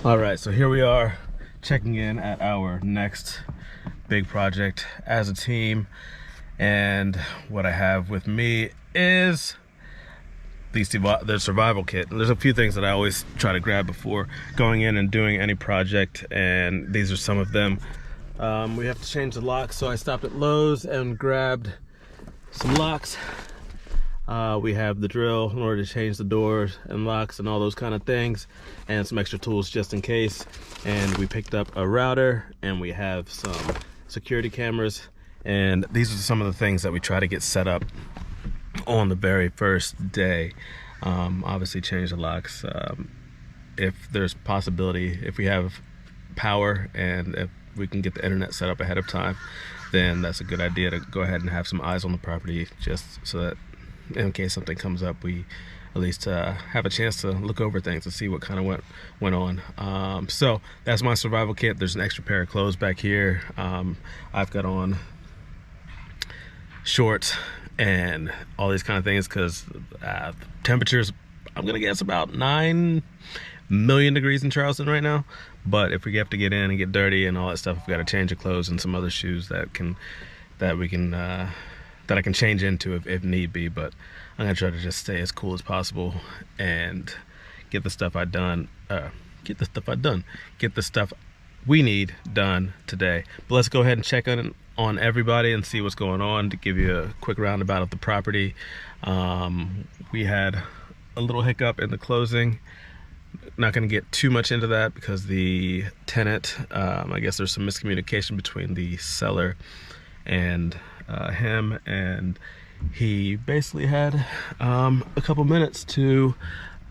All right, so here we are checking in at our next big project as a team. And what I have with me is the survival kit. And there's a few things that I always try to grab before going in and doing any project, and these are some of them. We have to change the locks, so I stopped at Lowe's and grabbed some locks. We have the drill in order to change the doors and locks and all those kind of things, and some extra tools just in case. And we picked up a router, and we have some security cameras, and these are some of the things that we try to get set up on the very first day. Obviously change the locks if there's possibility, if we have power and if we can get the internet set up ahead of time, then that's a good idea to go ahead and have some eyes on the property, just so that in case something comes up, we at least have a chance to look over things and see what kind of went on. So that's my survival kit. There's an extra pair of clothes back here. I've got on shorts and all these kind of things because temperatures, I'm gonna guess about 9 million degrees in Charleston right now. But if we have to get in and get dirty and all that stuff, we've got to change of clothes and some other shoes that I can change into if need be. But I'm gonna try to just stay as cool as possible and get the stuff done. Get the stuff we need done today. But let's go ahead and check on everybody and see what's going on. To give you a quick roundabout of the property, we had a little hiccup in the closing. Not going to get too much into that because the tenant, I guess there's some miscommunication between the seller and him, and he basically had a couple minutes to,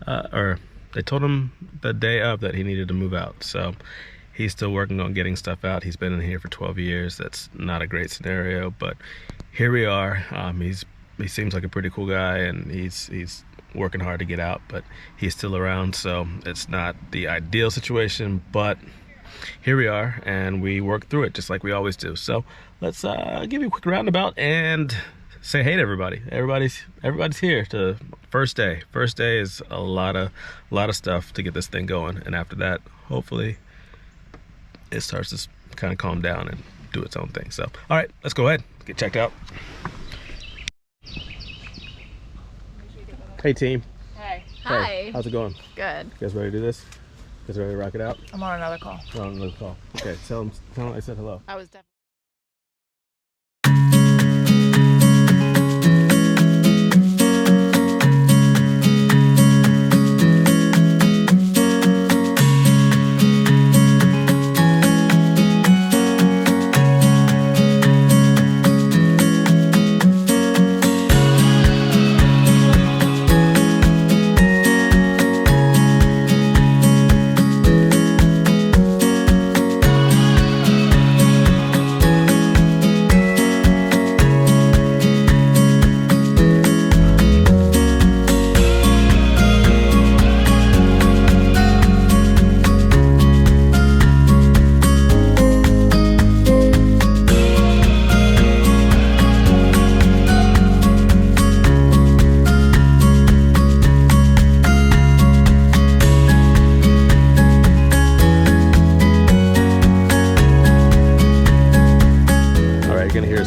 or they told him the day of that he needed to move out. So he's still working on getting stuff out. He's been in here for 12 years. That's not a great scenario, but here we are. He seems like a pretty cool guy, and he's working hard to get out, but he's still around. So it's not the ideal situation, but here we are, and we work through it just like we always do. So let's give you a quick roundabout and say hey to everybody. Everybody's here to first day. First day is a lot of stuff to get this thing going, and after that, hopefully it starts to kind of calm down and do its own thing. So all right, let's go ahead, get checked out. Hey team. Hey. Hey, Hi. how's it going? Good. You guys ready to do this? You guys ready to rock it out? I'm on another call. We're on another call. Okay, tell them I said hello. I was definitely.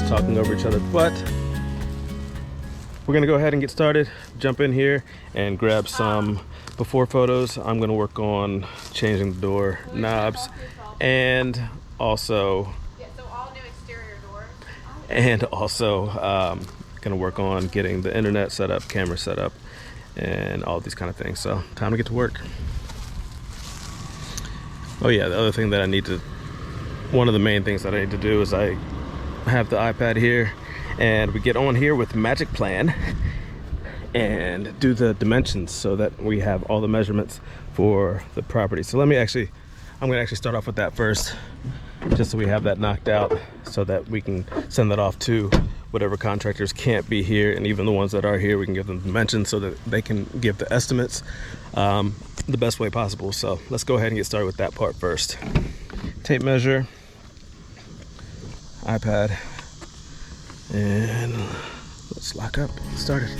Talking over each other, but we're gonna go ahead and get started. Jump in here and grab some before photos. I'm gonna work on changing the door knobs, and also all new exterior doors. Gonna work on getting the internet set up, camera set up, and all these kind of things. So time to get to work. Oh yeah, the other thing that one of the main things that I need to do is I have the iPad here, and we get on here with Magic Plan and do the dimensions so that we have all the measurements for the property. So I'm gonna actually start off with that first, just so we have that knocked out, so that we can send that off to whatever contractors can't be here, and even the ones that are here, we can give them dimensions so that they can give the estimates the best way possible. So let's go ahead and get started with that part first. Tape measure, iPad, and let's lock up, get started.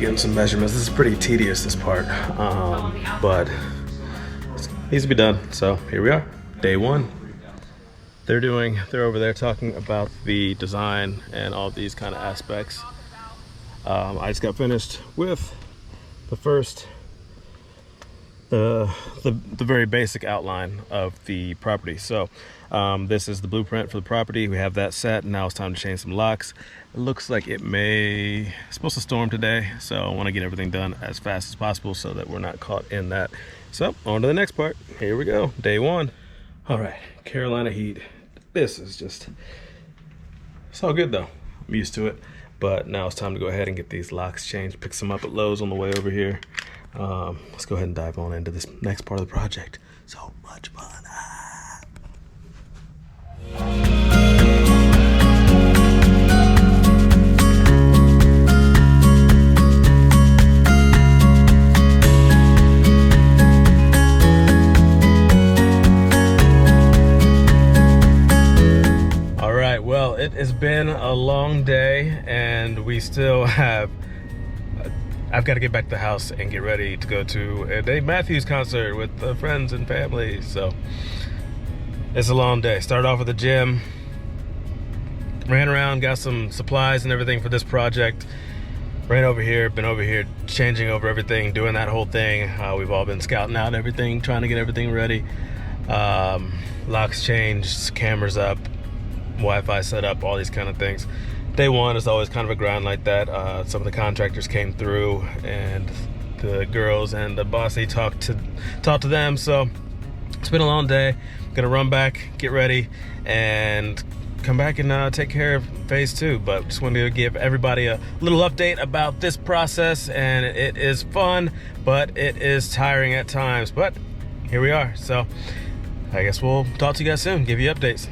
getting some measurements. This is pretty tedious, this part, but it needs to be done. So here we are, day one. They're over there talking about the design and all these kind of aspects. I just got finished with the first, the very basic outline of the property. So this is the blueprint for the property. We have that set. Now it's time to change some locks. It looks like it's supposed to storm today, so I want to get everything done as fast as possible so that we're not caught in that. So on to the next part. Here we go, day one. All right, Carolina heat. This is just, it's all good though. I'm used to it. But now it's time to go ahead and get these locks changed. Pick some up at Lowe's on the way over here. Let's go ahead and dive on into this next part of the project. So much fun. It has been a long day, and we still have, I've got to get back to the house and get ready to go to a Dave Matthews concert with friends and family. So it's a long day. Started off at the gym, ran around, got some supplies and everything for this project, ran over here, been over here changing over everything, doing that whole thing. We've all been scouting out everything, trying to get everything ready. Locks changed, cameras up, Wi-Fi set up, all these kind of things. Day one is always kind of a grind like that. Some of the contractors came through, and the girls and the bossy talked to them. So it's been a long day. Gonna run back, get ready, and come back and take care of phase two. But just wanted to give everybody a little update about this process, and it is fun, but it is tiring at times. But here we are. So I guess we'll talk to you guys soon, give you updates.